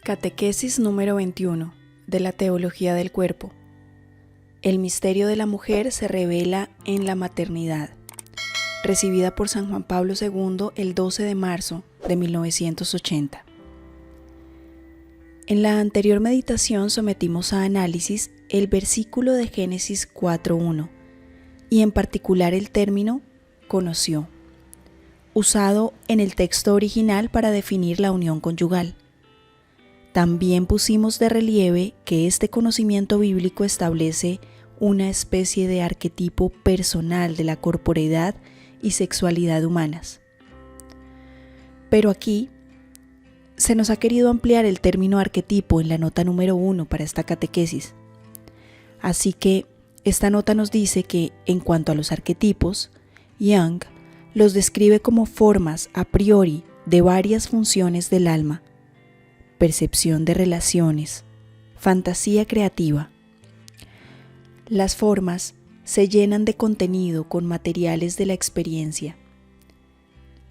Catequesis número 21 de la Teología del Cuerpo. El misterio de la mujer se revela en la maternidad. Recibida por San Juan Pablo II el 12 de marzo de 1980. En la anterior meditación sometimos a análisis el versículo de Génesis 4:1 y en particular el término conoció, usado en el texto original para definir la unión conyugal. También pusimos de relieve que este conocimiento bíblico establece una especie de arquetipo personal de la corporeidad y sexualidad humanas. Pero aquí se nos ha querido ampliar el término arquetipo en la nota número 1 para esta catequesis. Así que esta nota nos dice que, en cuanto a los arquetipos, Jung los describe como formas a priori de varias funciones del alma: percepción de relaciones, fantasía creativa. Las formas se llenan de contenido con materiales de la experiencia.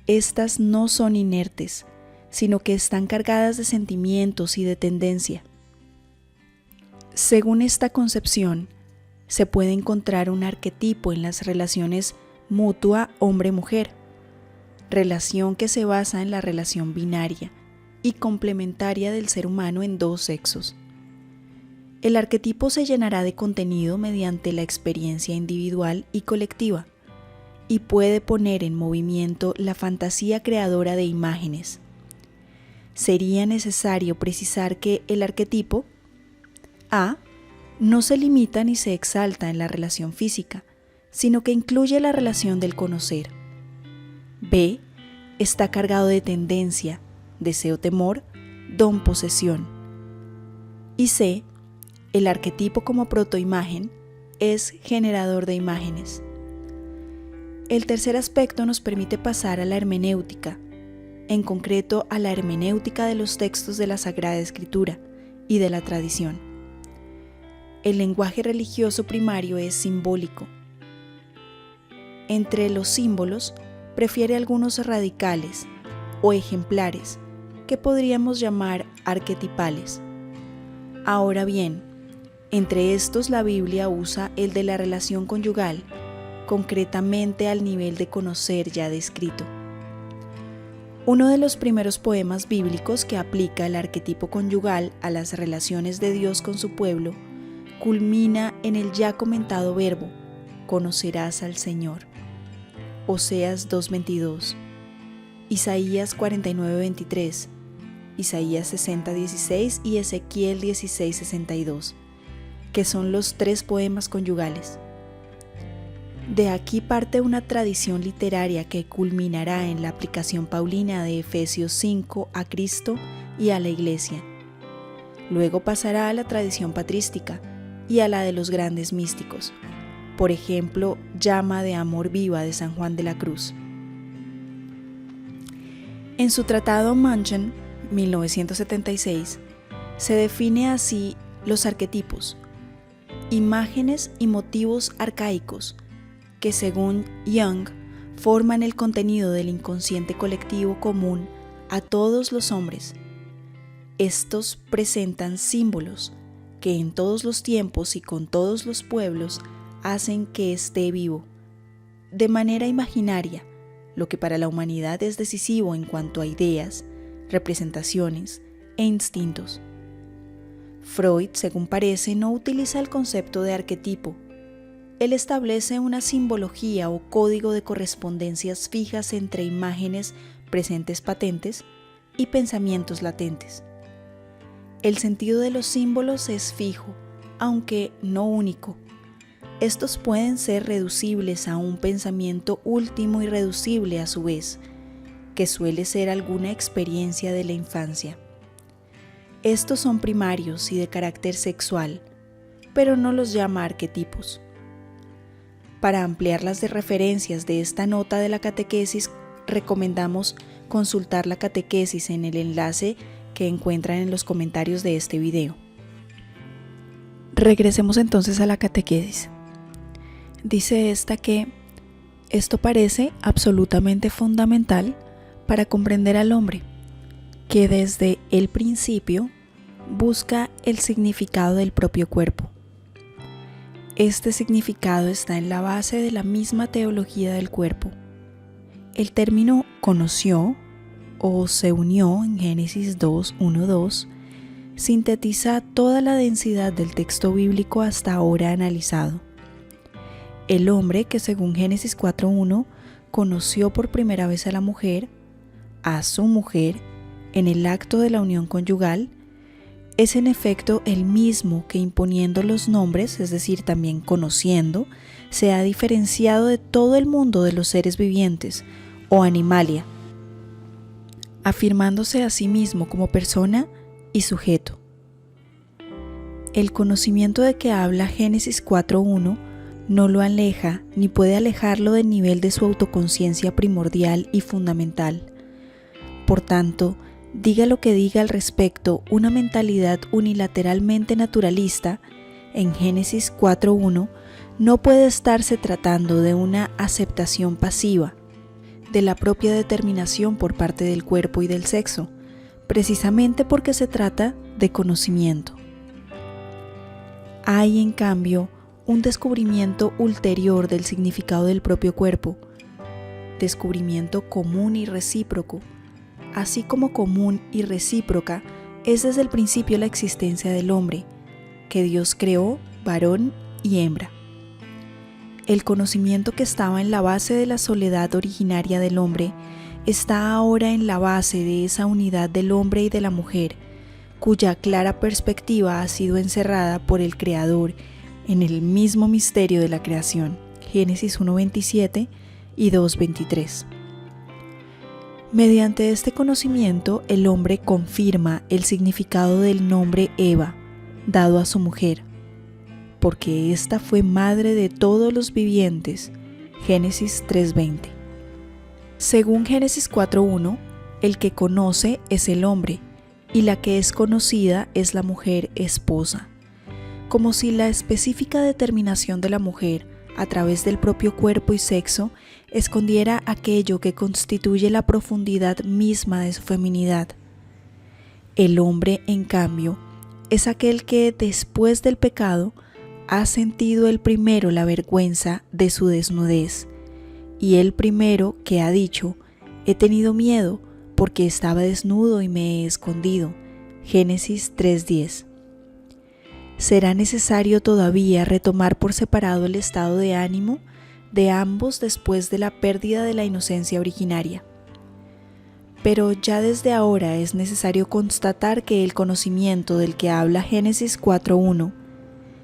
Estas no son inertes, sino que están cargadas de sentimientos y de tendencia. Según esta concepción, se puede encontrar un arquetipo en las relaciones mutua hombre-mujer, relación que se basa en la relación binaria y complementaria del ser humano en dos sexos. El arquetipo se llenará de contenido mediante la experiencia individual y colectiva y puede poner en movimiento la fantasía creadora de imágenes. Sería necesario precisar que el arquetipo A no se limita ni se exalta en la relación física, sino que incluye la relación del conocer. B está cargado de tendencia, deseo-temor, don-posesión. Y C, el arquetipo como protoimagen, es generador de imágenes. El tercer aspecto nos permite pasar a la hermenéutica, en concreto a la hermenéutica de los textos de la Sagrada Escritura y de la tradición. El lenguaje religioso primario es simbólico. Entre los símbolos, prefiere algunos radicales o ejemplares, que podríamos llamar arquetipales. Ahora bien, entre estos la Biblia usa el de la relación conyugal, concretamente al nivel de conocer ya descrito. Uno de los primeros poemas bíblicos que aplica el arquetipo conyugal a las relaciones de Dios con su pueblo culmina en el ya comentado verbo, conocerás al Señor. Oseas 2:22, Isaías 49:23, Isaías 60:16 y Ezequiel 16:62, que son los tres poemas conyugales. De aquí parte una tradición literaria que culminará en la aplicación paulina de Efesios 5 a Cristo y a la Iglesia. Luego pasará a la tradición patrística y a la de los grandes místicos, por ejemplo, Llama de amor viva de San Juan de la Cruz. En su tratado München, 1976, se define así los arquetipos: imágenes y motivos arcaicos que, según Jung, forman el contenido del inconsciente colectivo común a todos los hombres. Estos presentan símbolos que en todos los tiempos y con todos los pueblos hacen que esté vivo, de manera imaginaria, lo que para la humanidad es decisivo en cuanto a ideas, representaciones e instintos. Freud, según parece, no utiliza el concepto de arquetipo. Él establece una simbología o código de correspondencias fijas entre imágenes presentes patentes y pensamientos latentes. El sentido de los símbolos es fijo, aunque no único. Estos pueden ser reducibles a un pensamiento último y reducible a su vez, que suele ser alguna experiencia de la infancia. Estos son primarios y de carácter sexual, pero no los llama arquetipos. Para ampliar las referencias de esta nota de la catequesis, recomendamos consultar la catequesis en el enlace que encuentran en los comentarios de este video. Regresemos entonces a la catequesis. Dice esta que esto parece absolutamente fundamental para comprender al hombre, que desde el principio busca el significado del propio cuerpo. Este significado está en la base de la misma teología del cuerpo. El término conoció o se unió en Génesis 2:1-2 sintetiza toda la densidad del texto bíblico hasta ahora analizado. El hombre que según Génesis 4:1 conoció por primera vez a la mujer, a su mujer, en el acto de la unión conyugal, es en efecto el mismo que imponiendo los nombres, es decir, también conociendo, se ha diferenciado de todo el mundo de los seres vivientes o animalia, afirmándose a sí mismo como persona y sujeto. El conocimiento de que habla Génesis 4:1 no lo aleja ni puede alejarlo del nivel de su autoconciencia primordial y fundamental. Por tanto, diga lo que diga al respecto una mentalidad unilateralmente naturalista, en Génesis 4:1 no puede estarse tratando de una aceptación pasiva de la propia determinación por parte del cuerpo y del sexo, precisamente porque se trata de conocimiento. Hay, en cambio, un descubrimiento ulterior del significado del propio cuerpo, descubrimiento común y recíproco. Así como común y recíproca es desde el principio la existencia del hombre, que Dios creó varón y hembra. El conocimiento que estaba en la base de la soledad originaria del hombre está ahora en la base de esa unidad del hombre y de la mujer, cuya clara perspectiva ha sido encerrada por el Creador en el mismo misterio de la creación, Génesis 1:27 y 2:23. Mediante este conocimiento, el hombre confirma el significado del nombre Eva, dado a su mujer, porque ésta fue madre de todos los vivientes, Génesis 3:20. Según Génesis 4:1, el que conoce es el hombre, y la que es conocida es la mujer esposa, como si la específica determinación de la mujer, a través del propio cuerpo y sexo, escondiera aquello que constituye la profundidad misma de su feminidad. El hombre, en cambio, es aquel que, después del pecado, ha sentido el primero la vergüenza de su desnudez, y el primero que ha dicho: he tenido miedo porque estaba desnudo y me he escondido, Génesis 3:10. Será necesario todavía retomar por separado el estado de ánimo de ambos después de la pérdida de la inocencia originaria. Pero ya desde ahora es necesario constatar que el conocimiento del que habla Génesis 4:1,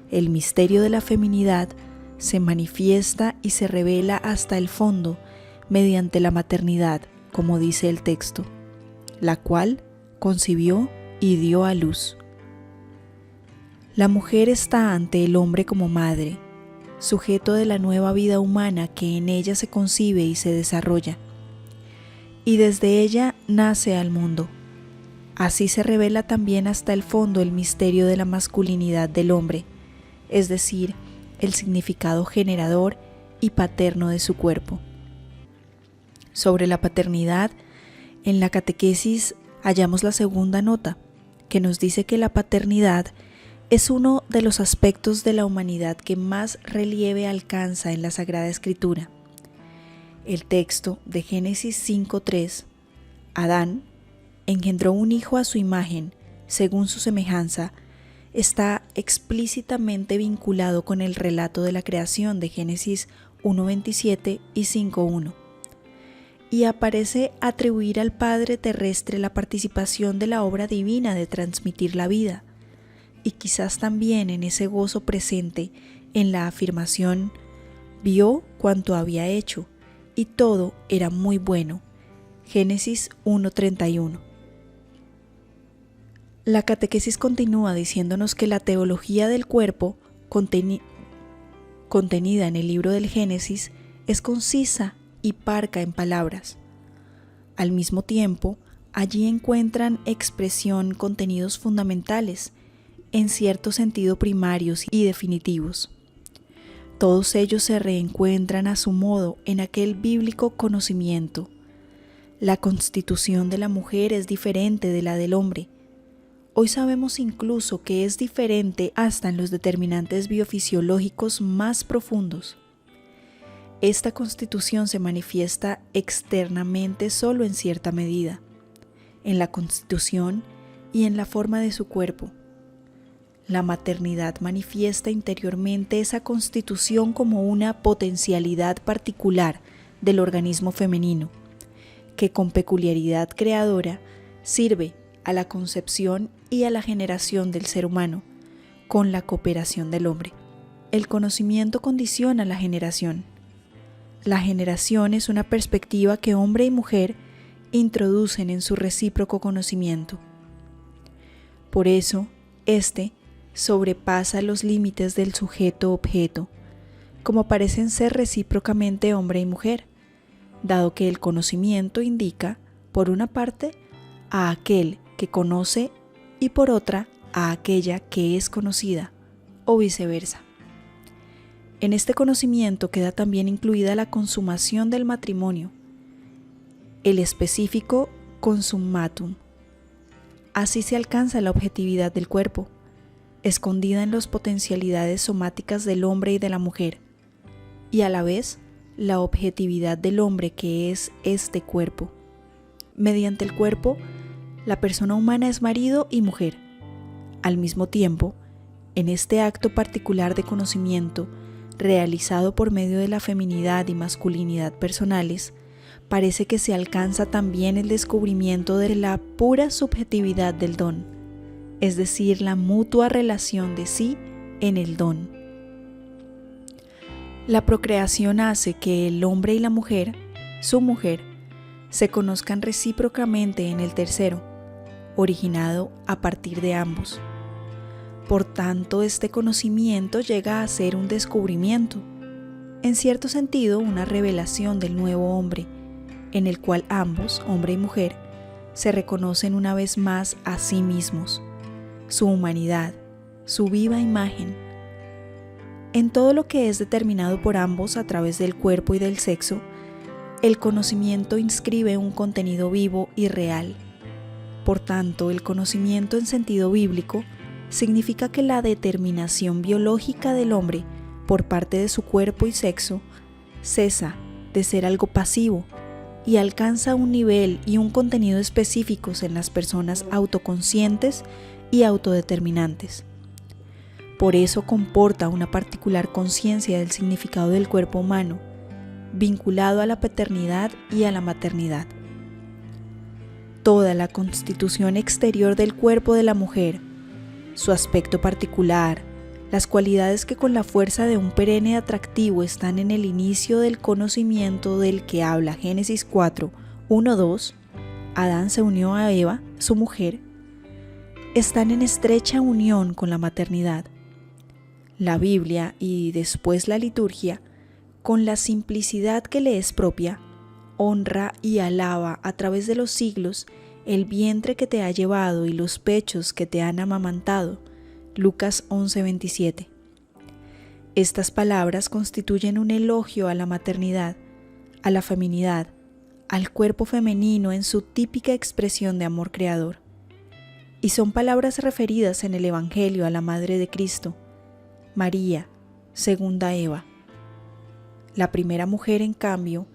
el misterio de la feminidad, se manifiesta y se revela hasta el fondo mediante la maternidad, como dice el texto, la cual concibió y dio a luz. La mujer está ante el hombre como madre, sujeto de la nueva vida humana que en ella se concibe y se desarrolla, y desde ella nace al mundo. Así se revela también hasta el fondo el misterio de la masculinidad del hombre, es decir, el significado generador y paterno de su cuerpo. Sobre la paternidad, en la catequesis hallamos la segunda nota, que nos dice que la paternidad es uno de los aspectos de la humanidad que más relieve alcanza en la Sagrada Escritura. El texto de Génesis 5:3, Adán engendró un hijo a su imagen, según su semejanza, está explícitamente vinculado con el relato de la creación de Génesis 1:27 y 5:1, y aparece atribuir al Padre terrestre la participación de la obra divina de transmitir la vida, y quizás también en ese gozo presente en la afirmación: vio cuanto había hecho, y todo era muy bueno, Génesis 1:31. La catequesis continúa diciéndonos que la teología del cuerpo, contenida en el libro del Génesis, es concisa y parca en palabras. Al mismo tiempo, allí encuentran expresión contenidos fundamentales, en cierto sentido primarios y definitivos. Todos ellos se reencuentran a su modo en aquel bíblico conocimiento. La constitución de la mujer es diferente de la del hombre, Hoy sabemos incluso que es diferente hasta en los determinantes biofisiológicos más profundos. Esta constitución se manifiesta externamente solo en cierta medida, en la constitución y en la forma de su cuerpo. La maternidad manifiesta interiormente esa constitución como una potencialidad particular del organismo femenino, que con peculiaridad creadora sirve a la concepción y a la generación del ser humano, con la cooperación del hombre. El conocimiento condiciona la generación. La generación es una perspectiva que hombre y mujer introducen en su recíproco conocimiento. Por eso, éste sobrepasa los límites del sujeto-objeto, como parecen ser recíprocamente hombre y mujer, dado que el conocimiento indica, por una parte, a aquel que conoce y por otra, a aquella que es conocida, o viceversa. En este conocimiento queda también incluida la consumación del matrimonio, el específico consummatum. Así se alcanza la objetividad del cuerpo, escondida en las potencialidades somáticas del hombre y de la mujer, y a la vez la objetividad del hombre que es este cuerpo. Mediante el cuerpo, la persona humana es marido y mujer. Al mismo tiempo, en este acto particular de conocimiento, realizado por medio de la feminidad y masculinidad personales, parece que se alcanza también el descubrimiento de la pura subjetividad del don, es decir, la mutua relación de sí en el don. La procreación hace que el hombre y la mujer, su mujer, se conozcan recíprocamente en el tercero, originado a partir de ambos. Por tanto, este conocimiento llega a ser un descubrimiento, en cierto sentido una revelación del nuevo hombre, en el cual ambos, hombre y mujer, se reconocen una vez más a sí mismos, su humanidad, su viva imagen. En todo lo que es determinado por ambos a través del cuerpo y del sexo, el conocimiento inscribe un contenido vivo y real. Por tanto, el conocimiento en sentido bíblico significa que la determinación biológica del hombre por parte de su cuerpo y sexo cesa de ser algo pasivo y alcanza un nivel y un contenido específicos en las personas autoconscientes y autodeterminantes. Por eso comporta una particular conciencia del significado del cuerpo humano, vinculado a la paternidad y a la maternidad. Toda la constitución exterior del cuerpo de la mujer, su aspecto particular, las cualidades que con la fuerza de un perenne atractivo están en el inicio del conocimiento del que habla Génesis 4, 1-2, Adán se unió a Eva, su mujer, están en estrecha unión con la maternidad. La Biblia y después la liturgia, con la simplicidad que le es propia, honra y alaba a través de los siglos el vientre que te ha llevado y los pechos que te han amamantado. Lucas 11:27. Estas palabras constituyen un elogio a la maternidad, a la feminidad, al cuerpo femenino en su típica expresión de amor creador. Y son palabras referidas en el Evangelio a la Madre de Cristo, María, segunda Eva. La primera mujer, en cambio,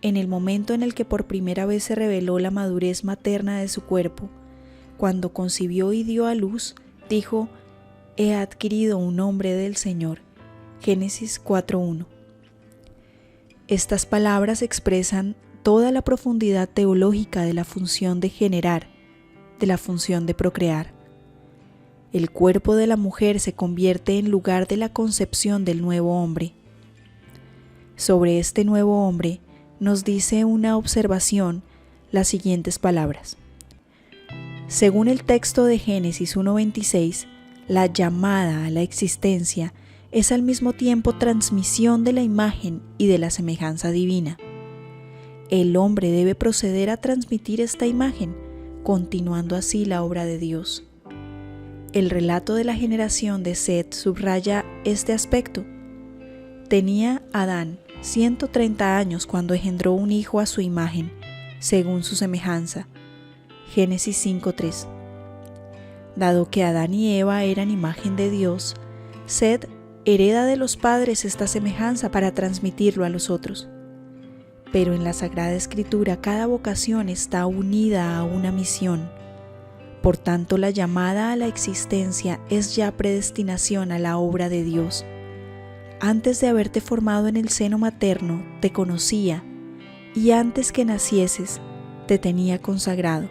en el momento en el que por primera vez se reveló la madurez materna de su cuerpo, cuando concibió y dio a luz, dijo: «He adquirido un hombre del Señor». Génesis 4:1. Estas palabras expresan toda la profundidad teológica de la función de generar, de la función de procrear. El cuerpo de la mujer se convierte en lugar de la concepción del nuevo hombre. Sobre este nuevo hombre nos dice una observación las siguientes palabras. Según el texto de Génesis 1:26, la llamada a la existencia es al mismo tiempo transmisión de la imagen y de la semejanza divina. El hombre debe proceder a transmitir esta imagen, continuando así la obra de Dios. El relato de la generación de Set subraya este aspecto. Tenía Adán 130 años cuando engendró un hijo a su imagen, según su semejanza. Génesis 5:3. Dado que Adán y Eva eran imagen de Dios, Set hereda de los padres esta semejanza para transmitirlo a los otros. Pero en la Sagrada Escritura cada vocación está unida a una misión. Por tanto, la llamada a la existencia es ya predestinación a la obra de Dios. Antes de haberte formado en el seno materno, te conocía, y antes que nacieses, te tenía consagrado.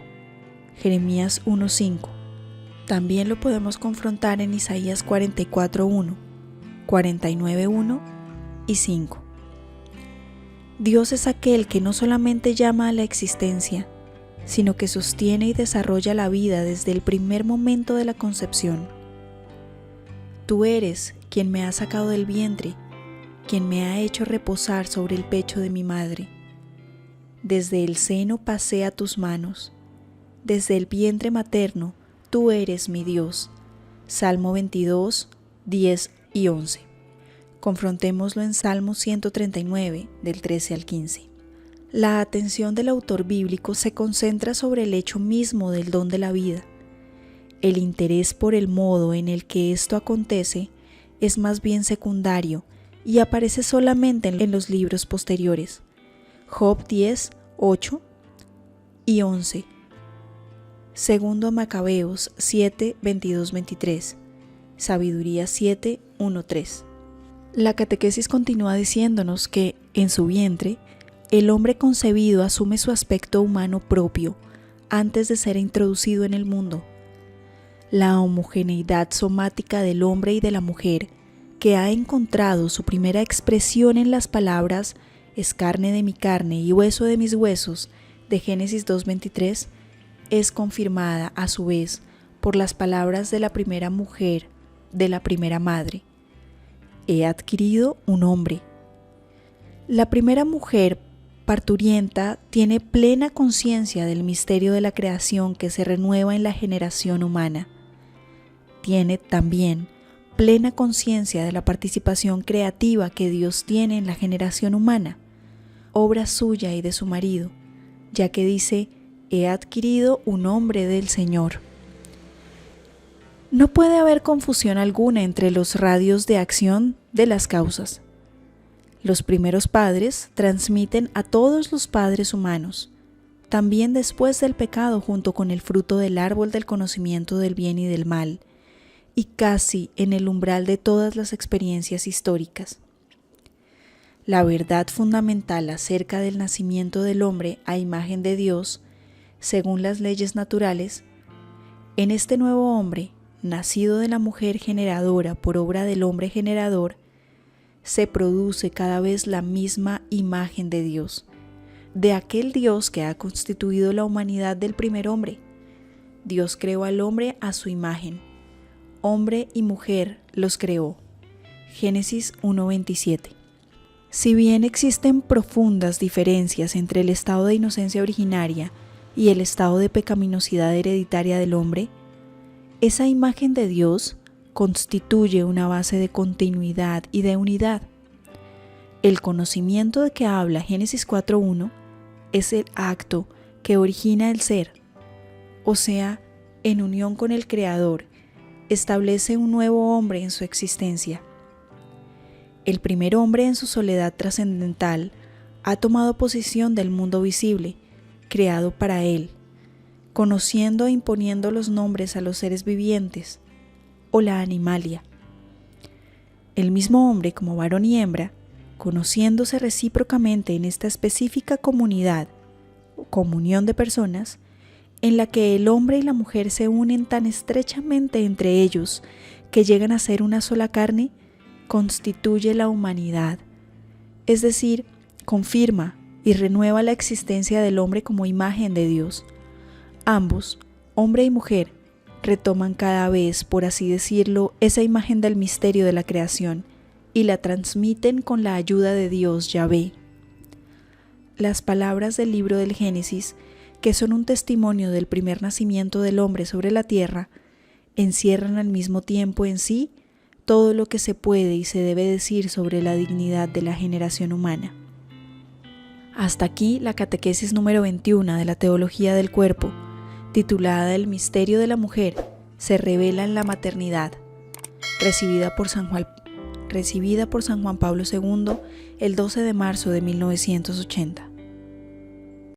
Jeremías 1:5. También lo podemos confrontar en Isaías 44:1, 49:1 y 5. Dios es aquel que no solamente llama a la existencia, sino que sostiene y desarrolla la vida desde el primer momento de la concepción. Tú eres quien me ha sacado del vientre, quien me ha hecho reposar sobre el pecho de mi madre. Desde el seno pasé a tus manos, desde el vientre materno, tú eres mi Dios. Salmo 22, 10 y 11. Confrontémoslo en Salmo 139, del 13 al 15. La atención del autor bíblico se concentra sobre el hecho mismo del don de la vida. El interés por el modo en el que esto acontece es más bien secundario y aparece solamente en los libros posteriores. Job 10, 8 y 11. Segundo Macabeos 7, 22, 23. Sabiduría 7, 1, 3. La catequesis continúa diciéndonos que, en su vientre, el hombre concebido asume su aspecto humano propio antes de ser introducido en el mundo. La homogeneidad somática del hombre y de la mujer, que ha encontrado su primera expresión en las palabras «es carne de mi carne y hueso de mis huesos» de Génesis 2:23, es confirmada a su vez por las palabras de la primera mujer, de la primera madre: «He adquirido un hombre». La primera mujer parturienta tiene plena conciencia del misterio de la creación que se renueva en la generación humana. Tiene también plena conciencia de la participación creativa que Dios tiene en la generación humana, obra suya y de su marido, ya que dice: «He adquirido un hombre del Señor». No puede haber confusión alguna entre los radios de acción de las causas. Los primeros padres transmiten a todos los padres humanos, también después del pecado junto con el fruto del árbol del conocimiento del bien y del mal, y casi en el umbral de todas las experiencias históricas. La verdad fundamental acerca del nacimiento del hombre a imagen de Dios, según las leyes naturales, en este nuevo hombre, nacido de la mujer generadora por obra del hombre generador, se produce cada vez la misma imagen de Dios, de aquel Dios que ha constituido la humanidad del primer hombre. Dios creó al hombre a su imagen, hombre y mujer los creó. Génesis 1:27. Si bien existen profundas diferencias entre el estado de inocencia originaria y el estado de pecaminosidad hereditaria del hombre, esa imagen de Dios constituye una base de continuidad y de unidad. El conocimiento de que habla Génesis 4:1 es el acto que origina el ser, o sea, en unión con el Creador, establece un nuevo hombre en su existencia. El primer hombre en su soledad trascendental ha tomado posesión del mundo visible, creado para él, conociendo e imponiendo los nombres a los seres vivientes, o la animalia. El mismo hombre, como varón y hembra, conociéndose recíprocamente en esta específica comunidad o comunión de personas, en la que el hombre y la mujer se unen tan estrechamente entre ellos que llegan a ser una sola carne, constituye la humanidad, es decir, confirma y renueva la existencia del hombre como imagen de Dios. Ambos, hombre y mujer, retoman cada vez, por así decirlo, esa imagen del misterio de la creación y la transmiten con la ayuda de Dios Yahvé. Las palabras del libro del Génesis, que son un testimonio del primer nacimiento del hombre sobre la tierra, encierran al mismo tiempo en sí todo lo que se puede y se debe decir sobre la dignidad de la generación humana. Hasta aquí la catequesis número 21 de la Teología del Cuerpo, titulada El misterio de la mujer, se revela en la maternidad, recibida por San Juan Pablo II el 12 de marzo de 1980.